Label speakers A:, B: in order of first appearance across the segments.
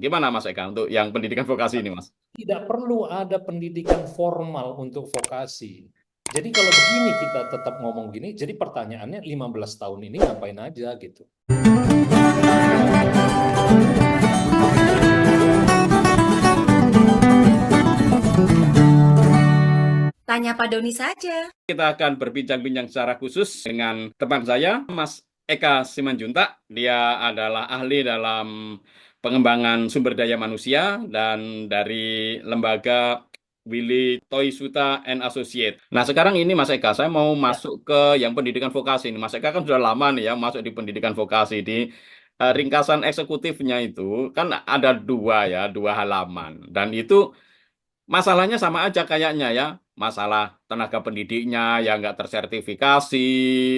A: Gimana Mas Eka untuk yang pendidikan vokasi ini Mas?
B: Tidak perlu ada pendidikan formal untuk vokasi. Jadi kalau begini kita tetap ngomong gini, jadi pertanyaannya 15 tahun ini ngapain aja gitu.
C: Tanya Pak Doni saja.
A: Kita akan berbincang-bincang secara khusus dengan teman saya, Mas Eka Simanjuntak. Dia adalah ahli dalam pengembangan sumber daya manusia dan dari lembaga Willy Toysuta and Associate. Nah, sekarang ini Mas Eka, saya mau
B: Ya.
A: masuk ke yang pendidikan vokasi ini. Mas Eka kan sudah lama nih ya masuk di pendidikan vokasi di ringkasan eksekutifnya itu kan ada dua halaman dan itu masalahnya sama aja kayaknya ya. Masalah tenaga pendidiknya yang nggak tersertifikasi,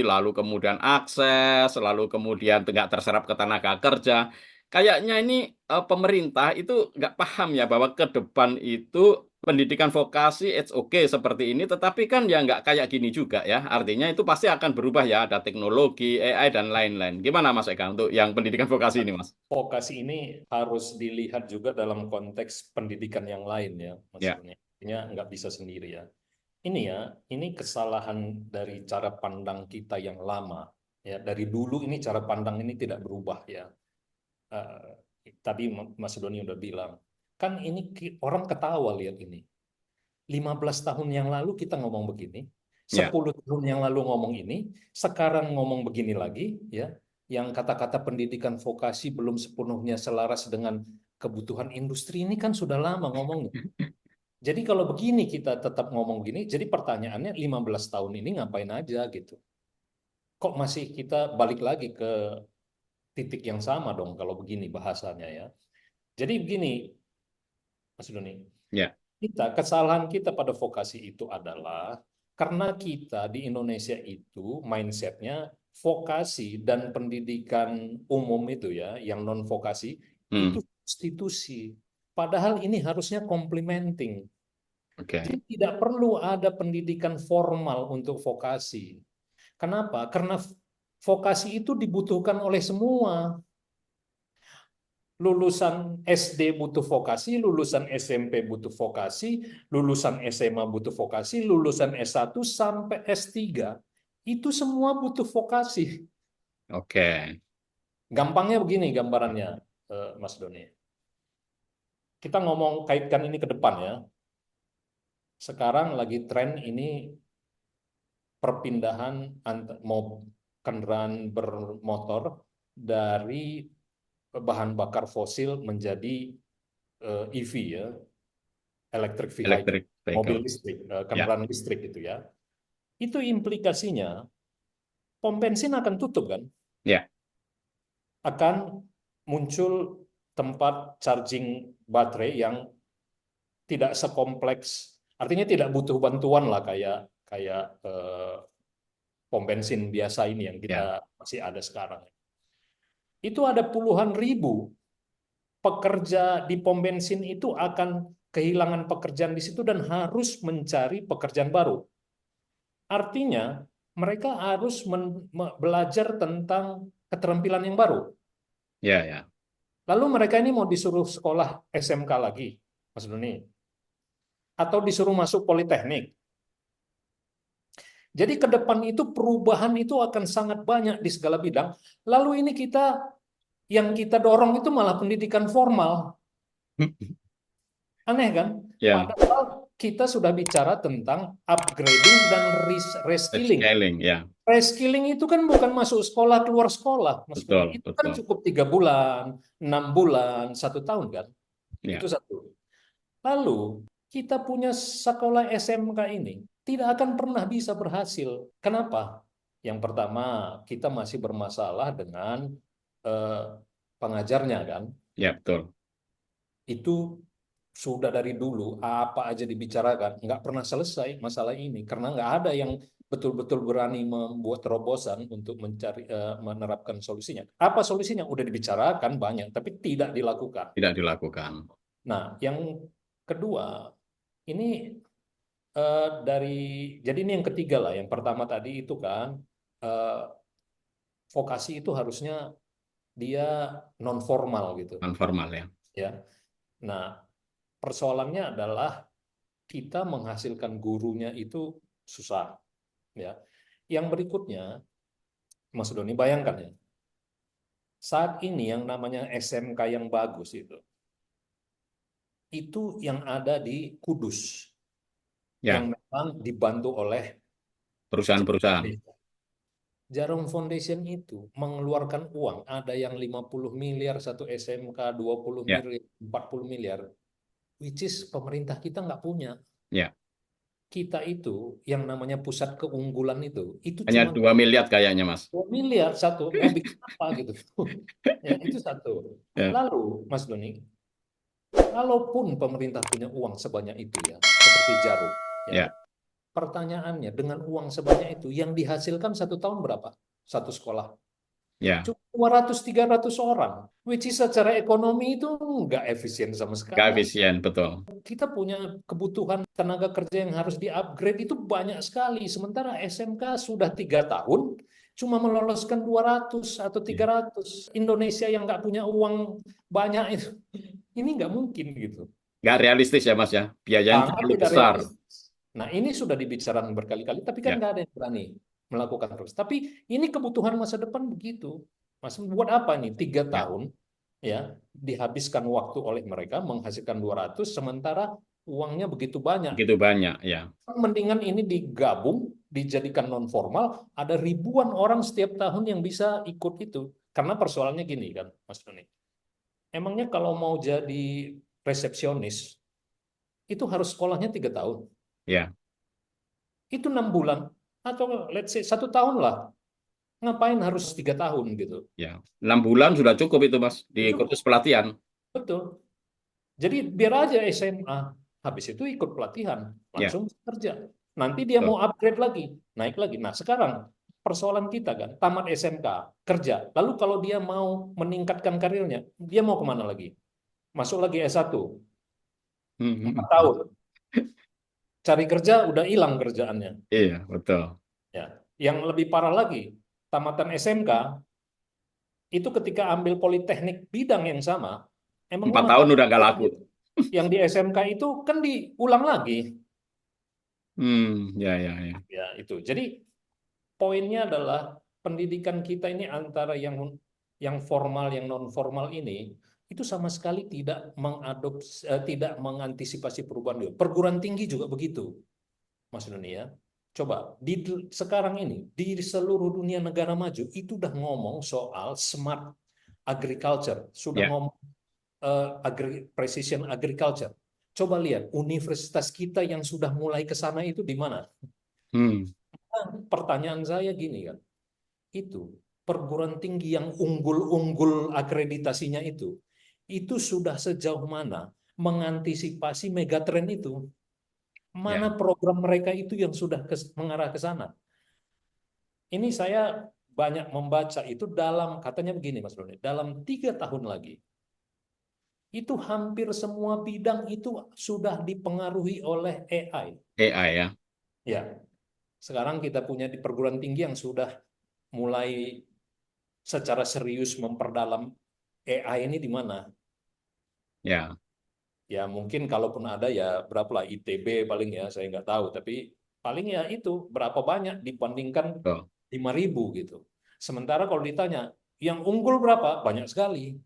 A: lalu kemudian akses, lalu kemudian nggak terserap ke tenaga kerja. Kayaknya ini pemerintah itu nggak paham ya bahwa ke depan itu pendidikan vokasi it's okay seperti ini, tetapi kan ya nggak kayak gini juga ya. Artinya itu pasti akan berubah ya, ada teknologi, AI, dan lain-lain. Gimana Mas Eka untuk yang pendidikan vokasi ini Mas?
B: Vokasi ini harus dilihat juga dalam konteks pendidikan yang lain ya, Mas
A: Ya.
B: Doni. Artinya nggak bisa sendiri ya. Ini ya, ini kesalahan dari cara pandang kita yang lama. Ya, dari dulu ini cara pandang ini tidak berubah ya. Tadi Mas Doni udah bilang, kan ini orang ketawa lihat ini. 15 tahun yang lalu kita ngomong begini,
A: Ya.
B: 10 tahun yang lalu ngomong ini, sekarang ngomong begini lagi, ya. Yang kata-kata pendidikan vokasi belum sepenuhnya selaras dengan kebutuhan industri ini kan sudah lama ngomongnya. Jadi kalau begini kita tetap ngomong gini, jadi pertanyaannya 15 tahun ini ngapain aja gitu. Kok masih kita balik lagi ke titik yang sama dong kalau begini bahasanya ya. Jadi begini, Mas Doni,
A: Ya.
B: kesalahan kita pada vokasi itu adalah karena kita di Indonesia itu mindsetnya vokasi dan pendidikan umum itu ya, yang non vokasi itu
A: Hmm.
B: substitusi. Padahal ini harusnya complementing.
A: Oke.
B: Jadi tidak perlu ada pendidikan formal untuk vokasi. Kenapa? Karena vokasi itu dibutuhkan oleh semua. Lulusan SD butuh vokasi, lulusan SMP butuh vokasi, lulusan SMA butuh vokasi, lulusan S1 sampai S3 itu semua butuh vokasi.
A: Oke.
B: Gampangnya begini gambarannya, Mas Doni. Kita ngomong kaitkan ini ke depan ya. Sekarang lagi tren ini perpindahan kendaraan bermotor dari bahan bakar fosil menjadi EV ya, electric vehicle,
A: Electric
B: mobil
A: vehicle.
B: listrik,
A: Ya.
B: kendaraan listrik gitu ya. Itu implikasinya pom bensin akan tutup kan,
A: Ya.
B: akan muncul tempat charging baterai yang tidak sekompleks, artinya tidak butuh bantuan lah kayak kayak pom bensin biasa ini yang
A: Ya.
B: kita masih ada sekarang. Itu ada puluhan ribu pekerja di pom bensin itu akan kehilangan pekerjaan di situ dan harus mencari pekerjaan baru. Artinya, mereka harus belajar tentang keterampilan yang baru.
A: Ya. Ya.
B: Lalu mereka ini mau disuruh sekolah SMK lagi, Mas Doni, atau disuruh masuk politeknik. Jadi ke depan itu perubahan itu akan sangat banyak di segala bidang. Lalu ini yang kita dorong itu malah pendidikan formal. Aneh kan?
A: Ya.
B: Padahal kita sudah bicara tentang upgrading dan reskilling.
A: Scaling. Ya.
B: Reskilling itu kan bukan masuk sekolah keluar sekolah, Mas Doni.
A: Betul.
B: Itu kan
A: Betul.
B: cukup 3 bulan, 6 bulan, 1 tahun kan.
A: Ya.
B: Itu satu. Lalu kita punya sekolah SMK ini tidak akan pernah bisa berhasil. Kenapa? Yang pertama kita masih bermasalah dengan eh, pengajarnya kan.
A: Ya. Betul.
B: Itu sudah dari dulu apa aja dibicarakan nggak pernah selesai masalah ini karena nggak ada yang betul-betul berani membuat terobosan untuk mencari menerapkan solusinya. Apa solusinya? Udah dibicarakan banyak tapi tidak dilakukan.
A: Tidak dilakukan.
B: Nah, yang kedua ini dari jadi ini yang ketiga lah. Yang pertama tadi itu kan eh, vokasi itu harusnya dia non formal gitu.
A: Non formal ya.
B: ya. Nah, persoalannya adalah kita menghasilkan gurunya itu susah, ya. Yang berikutnya, Mas Doni, bayangkan ya, saat ini yang namanya SMK yang bagus itu yang ada di Kudus,
A: Ya,
B: yang memang dibantu oleh Jarum
A: perusahaan-perusahaan.
B: Foundation. Jarum Foundation itu mengeluarkan uang, ada yang 50 miliar satu SMK, 20
A: Ya,
B: miliar, 40 miliar, which is pemerintah kita nggak punya.
A: ya.
B: Kita itu yang namanya pusat keunggulan itu
A: Hanya
B: cuma
A: 2 miliar kayaknya, Mas.
B: 2 miliar satu, mau bikin apa gitu. Ya, itu satu.
A: Ya,
B: Lalu, Mas Doni, kalaupun pemerintah punya uang sebanyak itu ya, seperti Jarum, ya,
A: ya,
B: pertanyaannya dengan uang sebanyak itu yang dihasilkan satu tahun berapa? Satu sekolah.
A: ya.
B: Cuma 200-300 orang, which is secara ekonomi itu nggak efisien sama
A: Nggak
B: sekali.
A: efisien, betul.
B: Kita punya kebutuhan tenaga kerja yang harus di-upgrade itu banyak sekali. Sementara SMK sudah 3 tahun, cuma meloloskan 200 atau
A: Ya.
B: 300. Indonesia yang nggak punya uang banyak itu, ini nggak mungkin gitu.
A: Nggak realistis ya, Mas ya. Biayanya
B: Sangat
A: terlalu
B: tidak
A: besar.
B: realistis. Nah, ini sudah dibicarakan berkali-kali, tapi kan
A: Ya,
B: nggak ada yang berani melakukan terus. Tapi ini kebutuhan masa depan begitu. Mas, buat apa nih 3
A: ya.
B: tahun ya dihabiskan waktu oleh mereka menghasilkan 200 sementara uangnya begitu banyak.
A: Begitu banyak, ya.
B: Mendingan ini digabung, dijadikan non formal, ada ribuan orang setiap tahun yang bisa ikut itu. Karena persoalannya gini kan, Mas Doni. Emangnya kalau mau jadi resepsionis itu harus sekolahnya 3 tahun.
A: Ya,
B: Itu 6 bulan atau let's say 1 tahun lah. Ngapain harus 3 tahun gitu?
A: ya. 6 bulan sudah cukup itu, Mas, di kursus
B: Cukup,
A: pelatihan.
B: betul. Jadi biar aja SMA, habis itu ikut pelatihan,
A: Ya,
B: langsung kerja. Nanti dia
A: betul.
B: mau upgrade lagi, naik lagi. Nah sekarang persoalan kita kan, tamat SMK, kerja. Lalu kalau dia mau meningkatkan karirnya, dia mau kemana lagi? Masuk lagi S1,
A: Hmm,
B: 4 tahun. Cari kerja, udah hilang kerjaannya.
A: Iya, betul.
B: Ya. Yang lebih parah lagi, tamatan SMK, itu ketika ambil politeknik bidang yang sama, emang
A: 4 tahun udah nggak laku.
B: yang di SMK itu kan diulang lagi.
A: Ya, ya, ya.
B: Ya, itu. Jadi poinnya adalah pendidikan kita ini antara yang formal, yang non formal ini itu sama sekali tidak mengadopsi, tidak mengantisipasi perubahan. Perguruan tinggi juga begitu, Mas Doni ya. Coba sekarang ini di seluruh dunia negara maju itu udah ngomong soal smart agriculture, sudah
A: Ya.
B: ngomong precision agriculture. Coba lihat universitas kita yang sudah mulai ke sana itu di mana?
A: Hmm,
B: Nah, pertanyaan saya gini kan, itu perguruan tinggi yang unggul-unggul akreditasinya itu sudah sejauh mana mengantisipasi megatrend itu?
A: ya.
B: Mana program mereka itu yang sudah mengarah ke sana? Ini saya banyak membaca itu katanya begini Mas Doni, dalam 3 tahun lagi itu hampir semua bidang itu sudah dipengaruhi oleh AI.
A: AI ya.
B: Ya, sekarang kita punya di perguruan tinggi yang sudah mulai secara serius memperdalam AI ini di mana?
A: Ya,
B: Ya mungkin kalaupun ada ya berapa lah ITB paling ya saya nggak tahu, tapi paling ya itu berapa banyak dibandingkan
A: betul.
B: 5.000 gitu. Sementara kalau ditanya yang unggul berapa? Banyak sekali.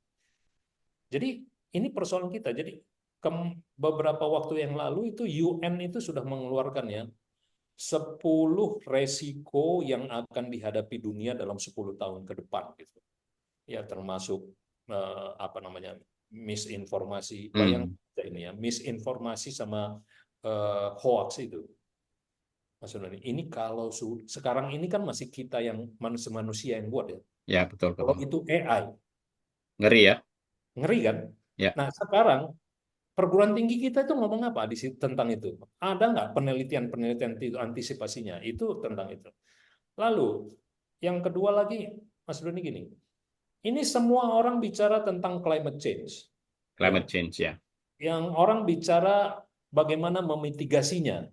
B: Jadi ini persoalan kita. Jadi beberapa waktu yang lalu itu UN itu sudah mengeluarkan ya 10 resiko yang akan dihadapi dunia dalam 10 tahun ke depan gitu. Ya termasuk apa namanya misinformasi. Bayang
A: Hmm,
B: ini ya misinformasi sama hoax itu. Maksudnya ini kalau sekarang ini kan masih kita yang manusia yang buat ya.
A: ya, betul,
B: Kalau
A: betul.
B: itu AI,
A: Ngeri ya.
B: ngeri kan?
A: Ya,
B: Nah sekarang perguruan tinggi kita itu ngomong apa tentang itu? Ada nggak penelitian-penelitian itu antisipasinya? Itu tentang itu. Lalu yang kedua lagi, Mas Doni gini, ini semua orang bicara tentang climate change, ya.
A: climate change ya.
B: Yang orang bicara bagaimana memitigasinya,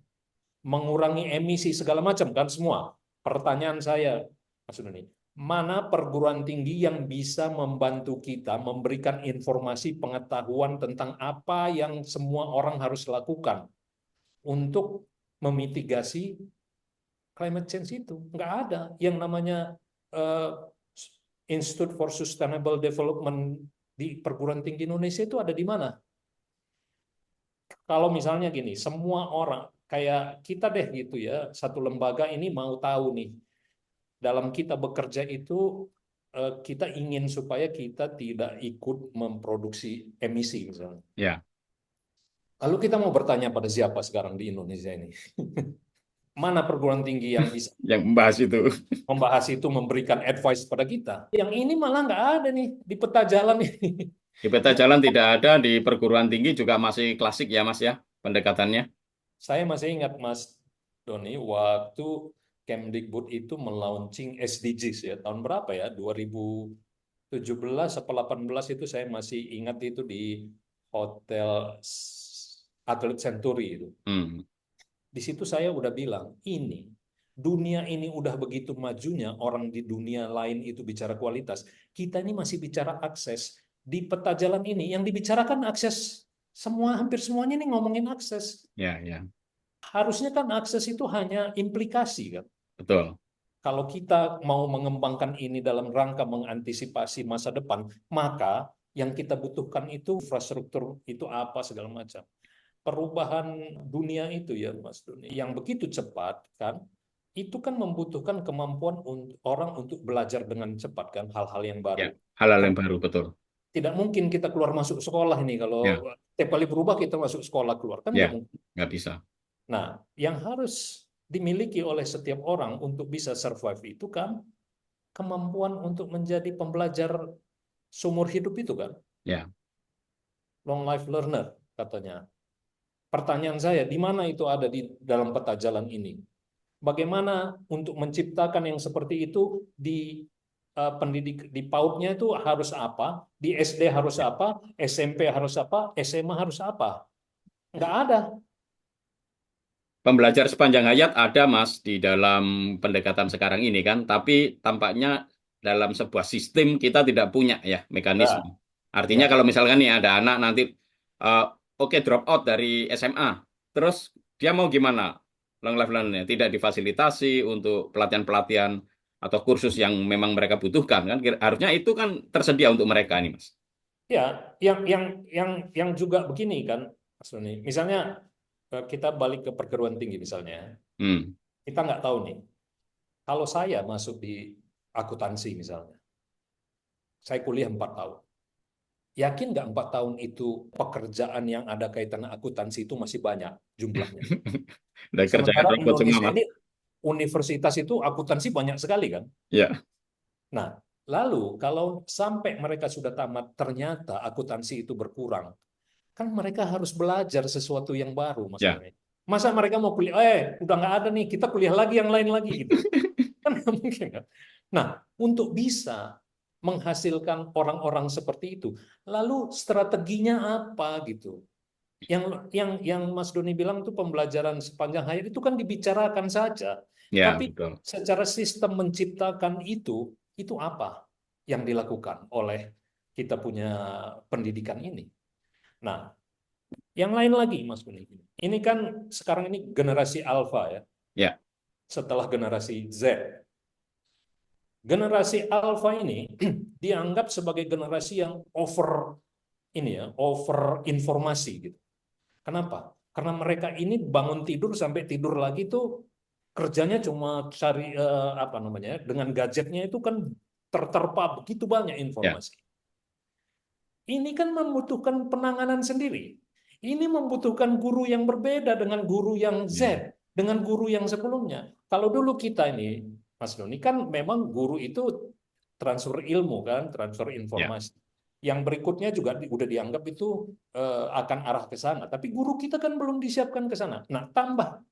B: mengurangi emisi segala macam kan semua. Pertanyaan saya, Mas Doni, mana perguruan tinggi yang bisa membantu kita memberikan informasi pengetahuan tentang apa yang semua orang harus lakukan untuk memitigasi climate change itu. Nggak ada yang namanya uh, Institute for Sustainable Development di perguruan tinggi Indonesia itu ada di mana? Kalau misalnya gini, semua orang kayak kita deh gitu ya, satu lembaga ini mau tahu nih, dalam kita bekerja itu kita ingin supaya kita tidak ikut memproduksi emisi misalnya.
A: Ya,
B: Lalu kita mau bertanya pada siapa sekarang di Indonesia ini? Mana perguruan tinggi yang bisa
A: yang membahas itu.
B: membahas itu, memberikan advice pada kita? Yang ini malah nggak ada nih di peta jalan ini.
A: Di peta jalan tidak ada, di perguruan tinggi juga masih klasik ya Mas ya, pendekatannya.
B: Saya masih ingat Mas Doni, waktu Kemdikbud itu melaunching SDGs ya, tahun berapa ya? 2017 atau 18 itu saya masih ingat itu di Hotel Atlet Century itu.
A: Hmm.
B: Di situ saya udah bilang, ini dunia ini udah begitu majunya, orang di dunia lain itu bicara kualitas, kita ini masih bicara akses. Di peta jalan ini yang dibicarakan akses, semua hampir semuanya ini ngomongin akses.
A: Ya, ya,
B: Harusnya kan akses itu hanya implikasi kan.
A: betul.
B: Kalau kita mau mengembangkan ini dalam rangka mengantisipasi masa depan, maka yang kita butuhkan itu infrastruktur itu apa segala macam. Perubahan dunia itu ya Mas Doni, yang begitu cepat kan, itu kan membutuhkan kemampuan orang untuk belajar dengan cepat kan, hal-hal yang
A: Ya,
B: baru.
A: hal-hal
B: Kan
A: yang baru, betul.
B: tidak mungkin kita keluar masuk sekolah ini
A: Ya,
B: kalau setiap kali berubah kita masuk sekolah keluar kan
A: ya,
B: nggak mungkin.
A: nggak bisa.
B: Nah, yang harus dimiliki oleh setiap orang untuk bisa survive itu kan kemampuan untuk menjadi pembelajar seumur hidup itu kan,
A: Ya,
B: long life learner katanya. Pertanyaan saya, di mana itu ada di dalam peta jalan ini? Bagaimana untuk menciptakan yang seperti itu di pendidik di PAUD-nya itu harus apa, di SD harus
A: ya.
B: apa, SMP harus apa, SMA harus apa? Nggak ada.
A: Pembelajar sepanjang hayat ada, Mas, di dalam pendekatan sekarang ini kan, tapi tampaknya dalam sebuah sistem kita tidak punya ya
B: Ya,
A: mekanisme. Artinya
B: ya.
A: kalau misalkan nih ada anak nanti eh, oke drop out dari SMA, terus dia mau gimana? Long life learning tidak difasilitasi untuk pelatihan-pelatihan atau kursus yang memang mereka butuhkan kan? Harusnya itu kan tersedia untuk mereka nih, Mas.
B: Ya, yang juga begini kan, Mas Doni. Misalnya kita balik ke perguruan tinggi misalnya,
A: Hmm.
B: kita nggak tahu nih. Kalau saya masuk di akuntansi misalnya, saya kuliah 4 tahun. Yakin nggak 4 tahun itu pekerjaan yang ada kaitan akuntansi itu masih banyak jumlahnya?
A: Dan kerjaan
B: Sementara
A: robot semua,
B: Indonesia
A: Mas.
B: ini universitas itu akuntansi banyak sekali kan?
A: Ya,
B: Nah, lalu kalau sampai mereka sudah tamat, ternyata akuntansi itu berkurang, kan mereka harus belajar sesuatu yang baru, Mas
A: ya.
B: Doni. Masa mereka mau kuliah, udah nggak ada nih, kita kuliah lagi yang lain lagi gitu. Kan nggak mungkin kan? Nah, untuk bisa menghasilkan orang-orang seperti itu, lalu strateginya apa gitu? Yang Mas Doni bilang itu pembelajaran sepanjang hayat itu kan dibicarakan saja,
A: Ya,
B: tapi
A: betul.
B: secara sistem menciptakan itu apa yang dilakukan oleh kita punya pendidikan ini? Nah, yang lain lagi, Mas Doni, ini kan sekarang ini generasi alfa ya,
A: Ya,
B: setelah generasi Z. Generasi alfa ini dianggap sebagai generasi yang over informasi gitu. Kenapa? Karena mereka ini bangun tidur sampai tidur lagi tuh kerjanya cuma cari apa namanya dengan gadgetnya itu kan terterpa begitu banyak
A: ya.
B: informasi. Ini kan membutuhkan penanganan sendiri. Ini membutuhkan guru yang berbeda dengan guru yang
A: Ya.
B: Z, dengan guru yang sebelumnya. Kalau dulu kita ini, Mas Doni, kan memang guru itu transfer ilmu kan, transfer
A: Ya.
B: informasi. Yang berikutnya juga udah dianggap itu akan arah ke sana. Tapi guru kita kan belum disiapkan ke sana. Nah, tambah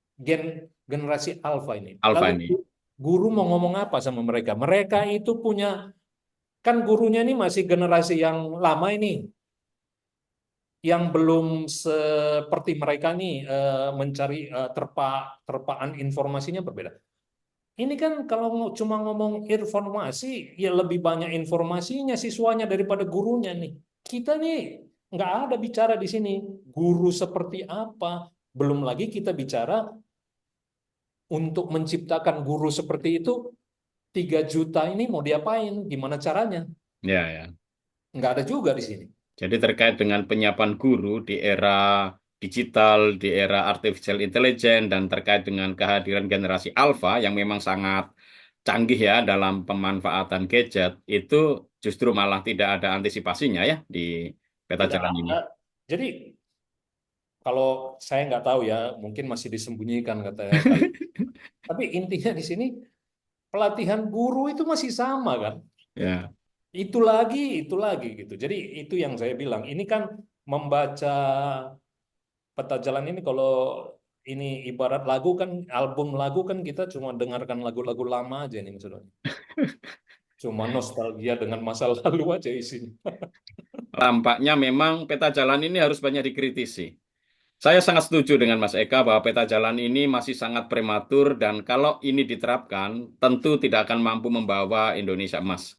B: generasi alfa ini.
A: Alfa
B: Lalu
A: ini.
B: guru mau ngomong apa sama mereka? Mereka itu punya, kan gurunya ini masih generasi yang lama ini, yang belum seperti mereka nih mencari terpaan informasinya berbeda. Ini kan kalau cuma ngomong informasi, ya lebih banyak informasinya siswanya daripada gurunya nih. Kita nih nggak ada bicara di sini guru seperti apa. Belum lagi kita bicara untuk menciptakan guru seperti itu 3 juta ini mau diapain? Gimana caranya?
A: Ya, ya.
B: Nggak ada juga di sini.
A: Jadi terkait dengan penyiapan guru di era digital, di era artificial intelligence, dan terkait dengan kehadiran generasi alpha yang memang sangat canggih ya dalam pemanfaatan gadget, itu justru malah tidak ada antisipasinya ya di peta
B: Tidak
A: jalan ini.
B: ada. Jadi kalau saya nggak tahu ya, mungkin masih disembunyikan kata kali. Tapi intinya di sini pelatihan guru itu masih sama kan?
A: Ya,
B: Itu lagi gitu. Jadi itu yang saya bilang. Ini kan membaca peta jalan ini kalau ini ibarat lagu kan, album lagu kan kita cuma dengarkan lagu-lagu lama aja nih maksudnya. Cuma nostalgia dengan masa lalu aja isinya.
A: tampaknya memang peta jalan ini harus banyak dikritisi. Saya sangat setuju dengan Mas Eka bahwa peta jalan ini masih sangat prematur dan kalau ini diterapkan tentu tidak akan mampu membawa Indonesia emas.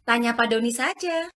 C: Tanya Pak Doni saja.